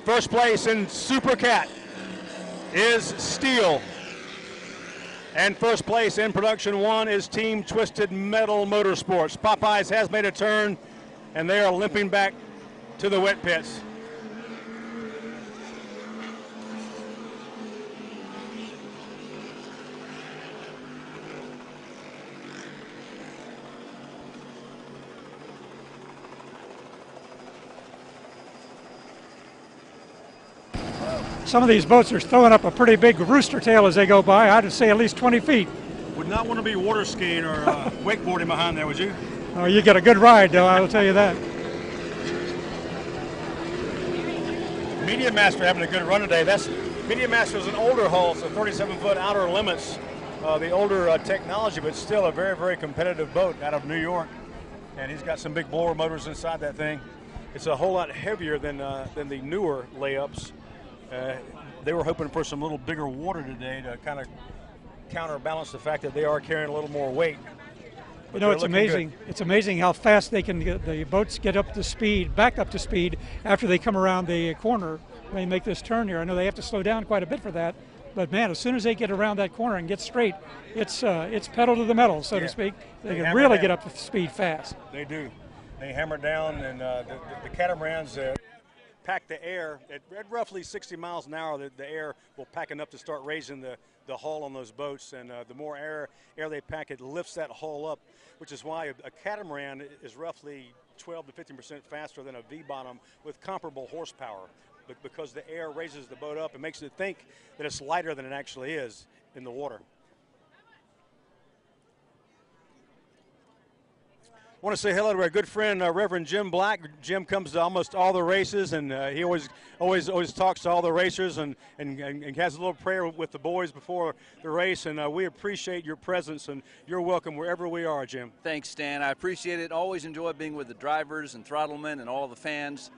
First place in Super Cat is Steel. And first place in Production 1 is Team Twisted Metal Motorsports. Popeyes has made a turn, and they are limping back to the wet pits. Some of these boats are throwing up a pretty big rooster tail as they go by. I'd say at least 20 feet. Would not want to be water skiing or wakeboarding behind there, would you? Oh, you get a good ride, though, I will tell you that. Media Master having a good run today. Media Master is an older hull, so 37-foot outer limits, the older technology, but still a very, very competitive boat out of New York. And he's got some big blower motors inside that thing. It's a whole lot heavier than the newer layups. They were hoping for some little bigger water today to kind of counterbalance the fact that they are carrying a little more weight. But you know, it's amazing. Good. It's amazing how fast they can get the boats get up to speed, back up to speed after they come around the corner when they make this turn here. I know they have to slow down quite a bit for that, but man, as soon as they get around that corner and get straight, it's pedal to the metal, so to speak. They can really get up to speed fast. They do. They hammer down, and the catamarans pack the air at roughly 60 miles an hour. The air will pack enough to start raising the hull on those boats, and the more air they pack, it lifts that hull up, which is why a catamaran is roughly 12 to 15% faster than a V-bottom with comparable horsepower. But because the air raises the boat up, it makes it think that it's lighter than it actually is in the water. I want to say hello to our good friend, Reverend Jim Black. Jim comes to almost all the races, and he always talks to all the racers and has a little prayer with the boys before the race. And we appreciate your presence, and you're welcome wherever we are, Jim. Thanks, Stan. I appreciate it. Always enjoy being with the drivers and throttlemen and all the fans.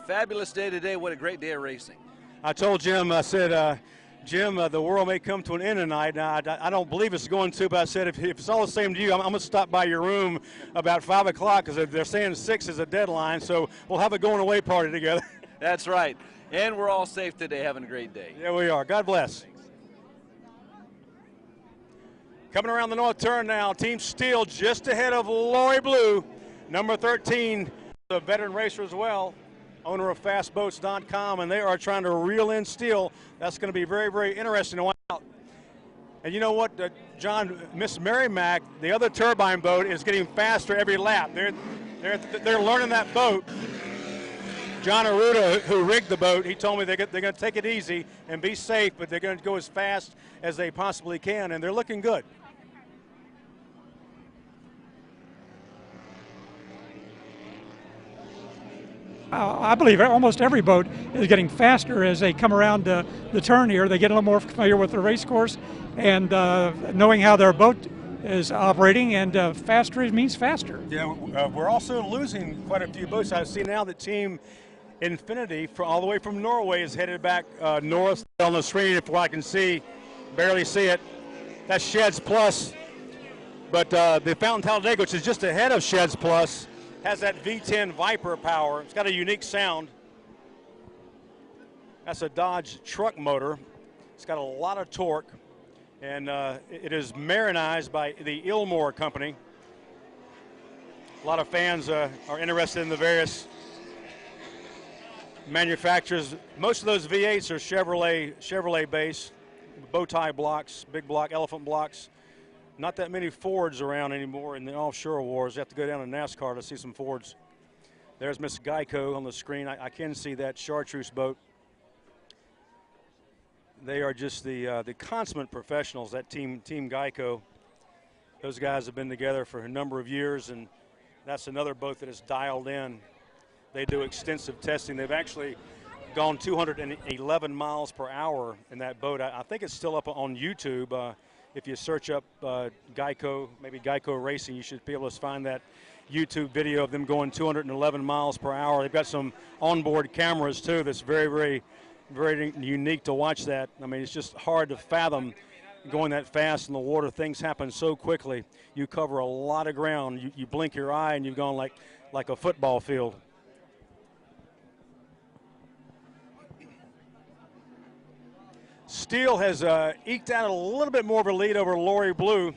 Fabulous day today. What a great day of racing. I told Jim, I said, Jim, the world may come to an end tonight. Now, I don't believe it's going to, but I said, if it's all the same to you, I'm going to stop by your room about 5 o'clock because they're saying 6 is a deadline, so we'll have a going-away party together. That's right. And we're all safe today, having a great day. Yeah, we are. God bless. Thanks. Coming around the north turn now, Team Steel just ahead of Lori Blue, number 13, the veteran racer as well, owner of FastBoats.com, and they are trying to reel in Steel. That's going to be very, very interesting to watch out. And you know what, John, Miss Merrimack, the other turbine boat, is getting faster every lap. They're learning that boat. John Arruda, who rigged the boat, he told me they're going to take it easy and be safe, but they're going to go as fast as they possibly can, and they're looking good. I believe almost every boat is getting faster as they come around the turn here. They get a little more familiar with the race course and knowing how their boat is operating, and faster means faster. Yeah, we're also losing quite a few boats. I see now that Team Infinity, all the way from Norway, is headed back north on the screen, if I can barely see it. That's Sheds Plus. But the Fountain Talladega, which is just ahead of Sheds Plus, has that V10 Viper power. It's got a unique sound. That's a Dodge truck motor. It's got a lot of torque, and it is marinized by the Ilmore Company. A lot of fans are interested in the various manufacturers. Most of those V8s are Chevrolet based, bow tie blocks, big block, elephant blocks. Not that many Fords around anymore in the offshore wars. You have to go down to NASCAR to see some Fords. There's Miss Geico on the screen. I can see that chartreuse boat. They are just the consummate professionals, that team Geico. Those guys have been together for a number of years, and that's another boat that is dialed in. They do extensive testing. They've actually gone 211 miles per hour in that boat. I think it's still up on YouTube. If you search up Geico, maybe Geico Racing, you should be able to find that YouTube video of them going 211 miles per hour. They've got some onboard cameras too that's very, very, very unique to watch that. I mean, it's just hard to fathom going that fast in the water. Things happen so quickly. You cover a lot of ground. You blink your eye and you've gone like a football field. Steele has eked out a little bit more of a lead over Lori Blue.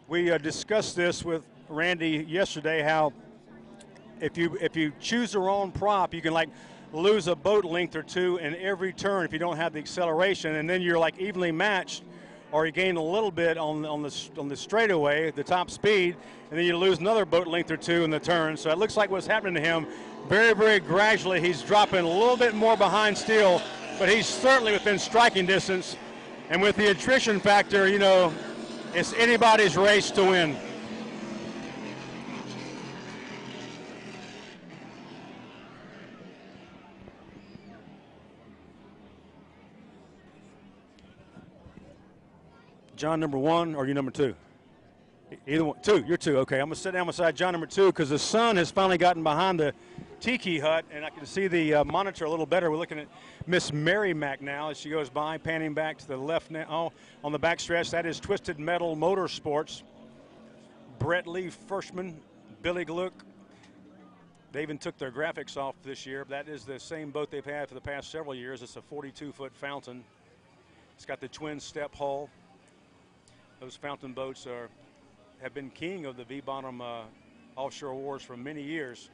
We discussed this with Randy yesterday, how if you choose the wrong prop, you can like lose a boat length or two in every turn if you don't have the acceleration, and then you're like evenly matched, or you gain a little bit on the straightaway, the top speed, and then you lose another boat length or two in the turn. So it looks like what's happening to him. Very, very gradually, he's dropping a little bit more behind Steele, but he's certainly within striking distance. And with the attrition factor, you know, it's anybody's race to win. John, number one, or you number two? Either one. Two. You're two. Okay, I'm going to sit down beside John, number two, because the sun has finally gotten behind the tiki hut, and I can see the monitor a little better. We're looking at Miss Mary Mack now as she goes by, panning back to the left now on the backstretch. That is Twisted Metal Motorsports. Brett Lee Firstman, Billy Gluck. They even took their graphics off this year. That is the same boat they've had for the past several years. It's a 42-foot fountain. It's got the twin step hull. Those fountain boats have been king of the V-bottom offshore wars for many years.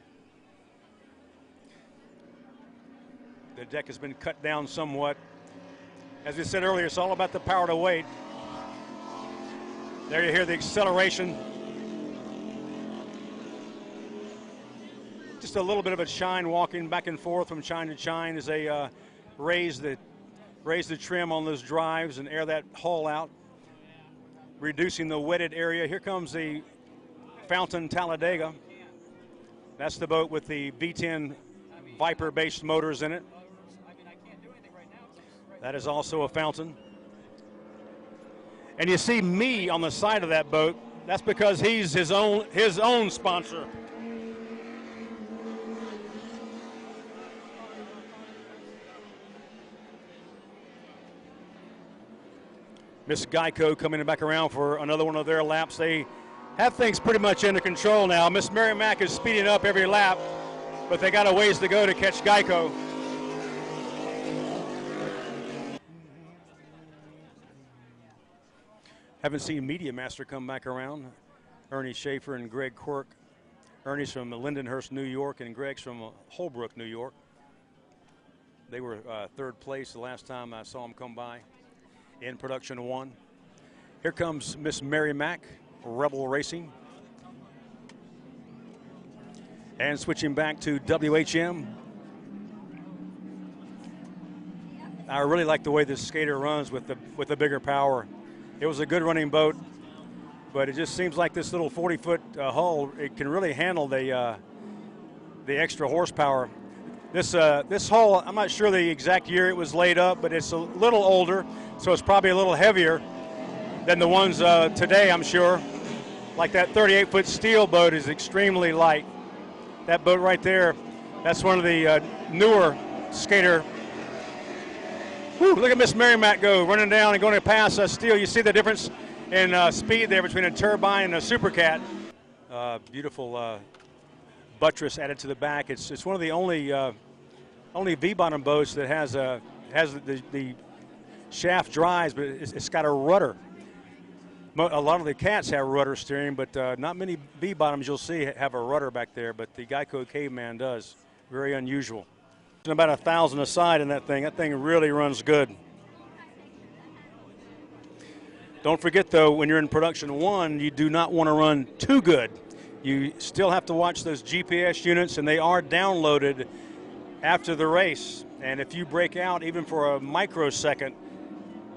The deck has been cut down somewhat. As we said earlier, it's all about the power to weight. There you hear the acceleration. Just a little bit of a chine walking back and forth from chine to chine as they raise the trim on those drives and air that hull out, reducing the wetted area. Here comes the Fountain Talladega. That's the boat with the V10 Viper-based motors in it. That is also a fountain. And you see me on the side of that boat. That's because he's his own sponsor. Miss Geico coming back around for another one of their laps. They have things pretty much under control now. Miss Mary Mack is speeding up every lap, but they got a ways to go to catch Geico. Haven't seen Media Master come back around. Ernie Schaefer and Greg Quirk. Ernie's from Lindenhurst, New York, and Greg's from Holbrook, New York. They were third place the last time I saw them come by in production one. Here comes Miss Mary Mack, Rebel Racing. And switching back to WHM. I really like the way this skater runs with the bigger power. It was a good running boat, but it just seems like this little 40-foot hull, it can really handle the extra horsepower. This hull, I'm not sure the exact year it was laid up, but it's a little older, so it's probably a little heavier than the ones today, I'm sure. Like that 38-foot steel boat is extremely light. That boat right there, that's one of the newer skater. Whew, look at Miss Mary Mack go, running down and going to pass steel. You see the difference in speed there between a turbine and a Super Cat. Beautiful buttress added to the back. It's one of the only V-bottom boats that has the shaft drives, but it's got a rudder. A lot of the Cats have rudder steering, but not many V-bottoms you'll see have a rudder back there, but the Geico Caveman does. Very unusual. About 1,000 a side in that thing. That thing really runs good. Don't forget, though, when you're in production one, you do not want to run too good. You still have to watch those GPS units, and they are downloaded after the race. And if you break out even for a microsecond,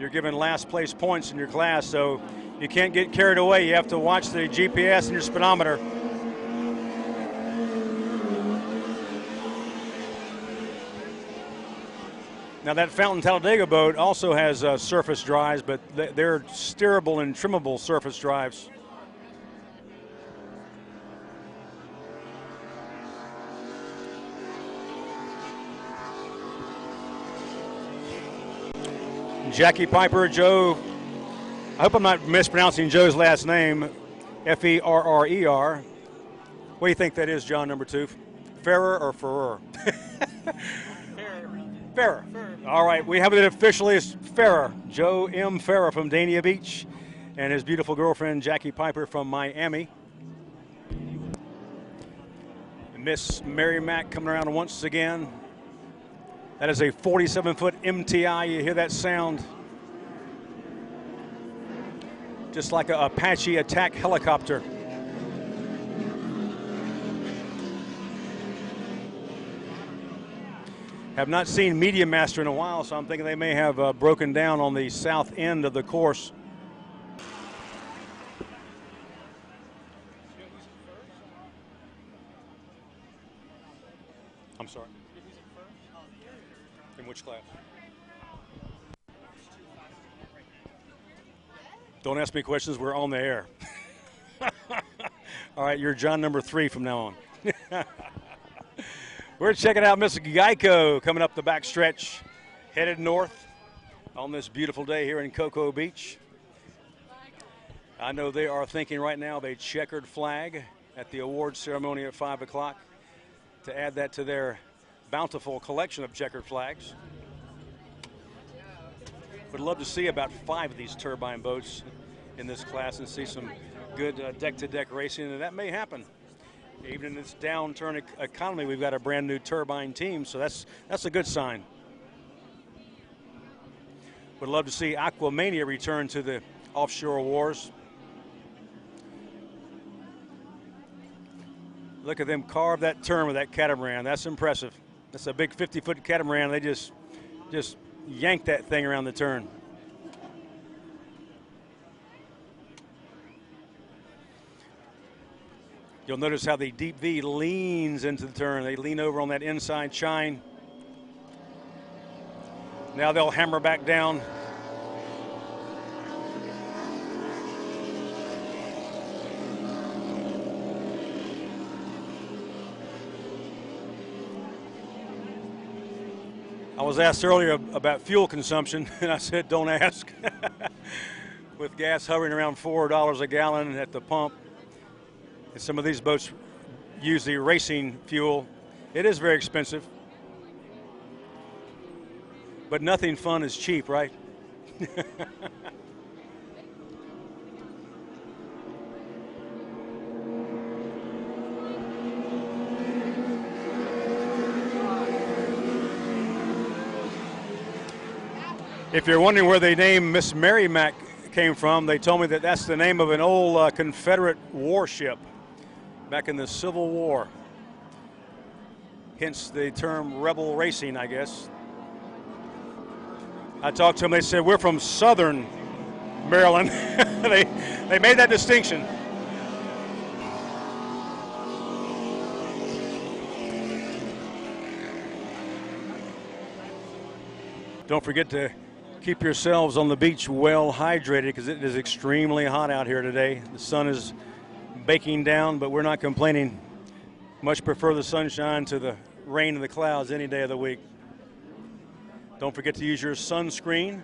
you're given last place points in your class. So you can't get carried away. You have to watch the GPS and your speedometer. Now that Fountain Talladega boat also has surface drives, but they're steerable and trimmable surface drives. Jackie Piper, Joe, I hope I'm not mispronouncing Joe's last name, F-E-R-R-E-R. What do you think that is, John, number two? Ferrer or Ferrer? Farrer. All right, we have it officially as Farrer, Joe M. Farrer from Dania Beach, and his beautiful girlfriend Jackie Piper from Miami. Miss Mary Mack coming around once again. That is a 47-foot MTI. You hear that sound? Just like an Apache attack helicopter. Have not seen Media Master in a while, so I'm thinking they may have broken down on the south end of the course. I'm sorry. In which class? Don't ask me questions. We're on the air. All right, you're John number 3 from now on. We're checking out Miss Geico coming up the back stretch, headed north on this beautiful day here in Cocoa Beach. I know they are thinking right now of a checkered flag at the awards ceremony at 5 o'clock to add that to their bountiful collection of checkered flags. Would love to see about 5 of these turbine boats in this class and see some good deck-to-deck racing, and that may happen. Even in this downturn economy, we've got a brand new turbine team, so that's a good sign. Would love to see Aquamania return to the offshore wars. Look at them carve that turn with that catamaran. That's impressive. That's a big 50-foot catamaran. They just yank that thing around the turn. You'll notice how the deep V leans into the turn. They lean over on that inside chine. Now they'll hammer back down. I was asked earlier about fuel consumption, and I said, don't ask. With gas hovering around $4 a gallon at the pump, and some of these boats use the racing fuel. It is very expensive. But nothing fun is cheap, right? If you're wondering where the name Miss Mary Mack came from, they told me that that's the name of an old Confederate warship back in the Civil War. Hence the term rebel racing, I guess. I talked to them, they said, we're from Southern Maryland. they made that distinction. Don't forget to keep yourselves on the beach well hydrated, because it is extremely hot out here today. The sun is baking down, but we're not complaining. Much prefer the sunshine to the rain and the clouds any day of the week. Don't forget to use your sunscreen.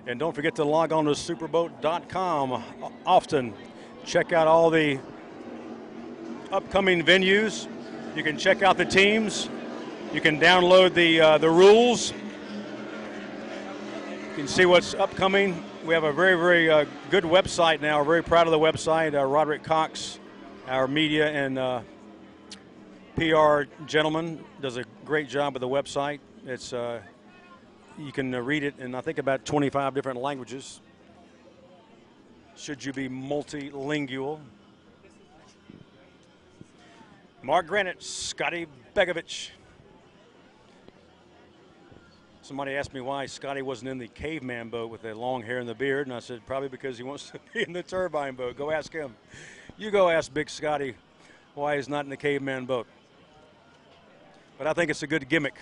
And don't forget to log on to superboat.com often. Check out all the upcoming venues. You can check out the teams. You can download the rules. You can see what's upcoming. We have a very, very good website now. We're very proud of the website. Roderick Cox, our media and PR gentleman, does a great job with the website. It's you can read it in, I think, about 25 different languages, should you be multilingual. Mark Granite, Scotty Begovich. Somebody asked me why Scotty wasn't in the caveman boat with the long hair and the beard, and I said probably because he wants to be in the turbine boat. Go ask him. You go ask Big Scotty why he's not in the caveman boat. But I think it's a good gimmick.